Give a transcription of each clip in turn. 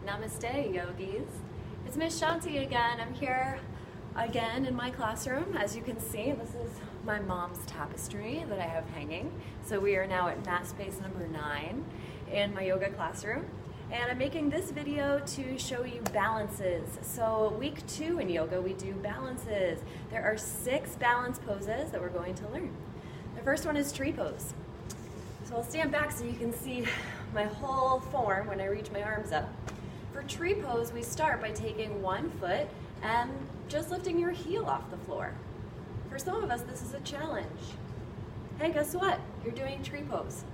Namaste, yogis. It's Miss Shanti again. I'm here again in my classroom. As you can see, this is my mom's tapestry that I have hanging. So we are now at mat space number 9 in my yoga classroom. And I'm making this video to show you balances. So week 2 in yoga, we do balances. There are 6 balance poses that we're going to learn. The first one is tree pose. So I'll stand back so you can see my whole form when I reach my arms up. For tree pose, we start by taking one foot and just lifting your heel off the floor. For some of us, this is a challenge. Hey, guess what? You're doing tree pose.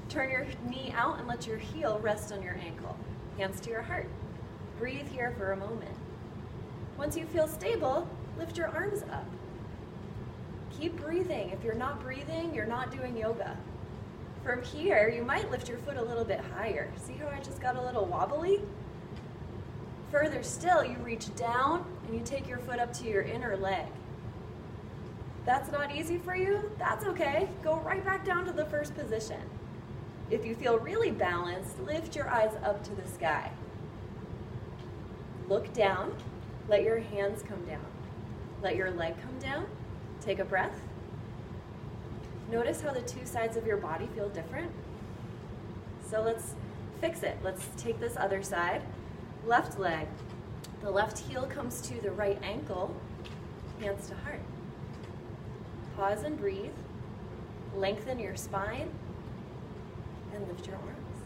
Turn your knee out and let your heel rest on your ankle. Hands to your heart. Breathe here for a moment. Once you feel stable, lift your arms up. Keep breathing. If you're not breathing, you're not doing yoga. From here, you might lift your foot a little bit higher. See how I just got a little wobbly? Further still, you reach down and you take your foot up to your inner leg. That's not easy for you? That's okay. Go right back down to the first position. If you feel really balanced, lift your eyes up to the sky. Look down. Let your hands come down. Let your leg come down. Take a breath. Notice how the two sides of your body feel different. So let's fix it. Let's take this other side. Left leg. The left heel comes to the right ankle. Hands to heart. Pause and breathe. Lengthen your spine and lift your arms.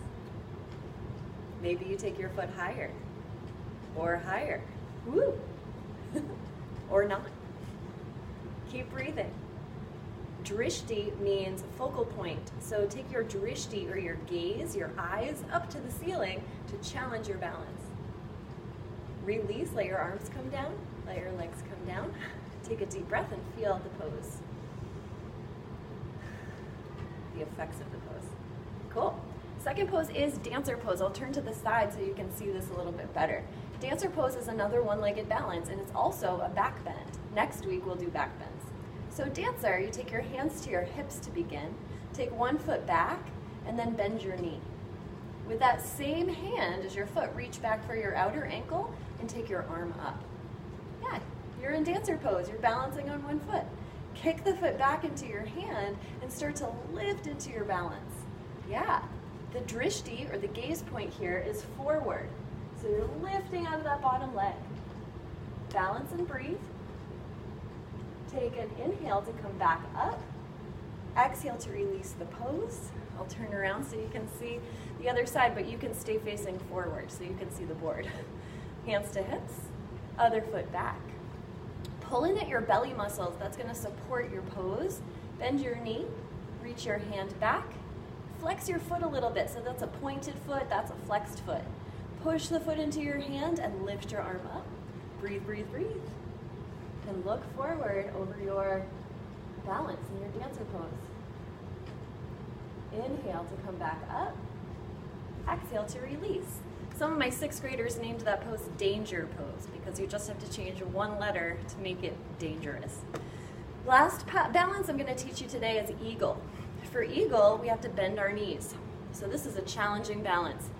Maybe you take your foot higher or higher. Woo! Or not. Keep breathing. Drishti means focal point. So take your drishti, or your gaze, your eyes, up to the ceiling to challenge your balance. Release, let your arms come down, let your legs come down. Take a deep breath and feel the pose. The effects of the pose. Cool. Second pose is dancer pose. I'll turn to the side so you can see this a little bit better. Dancer pose is another one-legged balance, and it's also a back bend. Next week we'll do back bends. So dancer, you take your hands to your hips to begin, take one foot back, and then bend your knee. With that same hand as your foot, reach back for your outer ankle and take your arm up. Yeah, you're in dancer pose, you're balancing on one foot. Kick the foot back into your hand and start to lift into your balance. Yeah, the drishti, or the gaze point here, is forward. So you're lifting out of that bottom leg. Balance and breathe. Take an inhale to come back up. Exhale to release the pose. I'll turn around so you can see the other side, but you can stay facing forward so you can see the board. Hands to hips, other foot back. Pull in at your belly muscles. That's going to support your pose. Bend your knee, reach your hand back. Flex your foot a little bit. So that's a pointed foot, that's a flexed foot. Push the foot into your hand and lift your arm up. Breathe, breathe, breathe. And look forward over your balance in your dancer pose. Inhale to come back up. Exhale to release. Some of my 6th graders named that pose danger pose because you just have to change one letter to make it dangerous. Last balance I'm going to teach you today is eagle. For eagle, we have to bend our knees. So this is a challenging balance.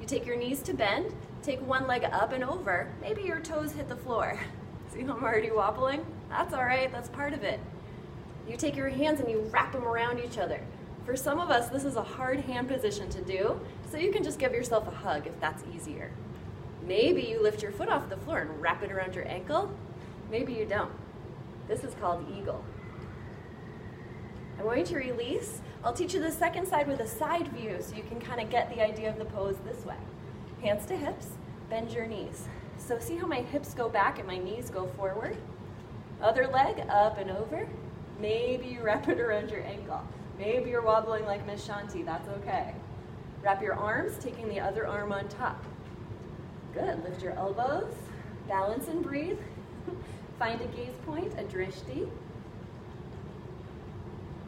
You take your knees to bend, take one leg up and over. Maybe your toes hit the floor. See how I'm already wobbling? That's all right, that's part of it. You take your hands and you wrap them around each other. For some of us, this is a hard hand position to do, so you can just give yourself a hug if that's easier. Maybe you lift your foot off the floor and wrap it around your ankle. Maybe you don't. This is called eagle. I'm going to release. I'll teach you the second side with a side view so you can kind of get the idea of the pose this way. Hands to hips, bend your knees. So see how my hips go back and my knees go forward? Other leg up and over. Maybe you wrap it around your ankle. Maybe you're wobbling like Miss Shanti, that's okay. Wrap your arms, taking the other arm on top. Good, lift your elbows, balance and breathe. Find a gaze point, a drishti.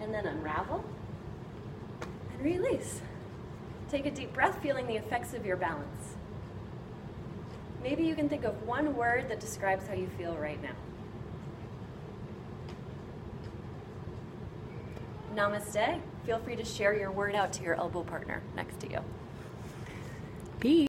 And then unravel and release. Take a deep breath, feeling the effects of your balance. Maybe you can think of one word that describes how you feel right now. Namaste. Feel free to share your word out to your elbow partner next to you. Peace.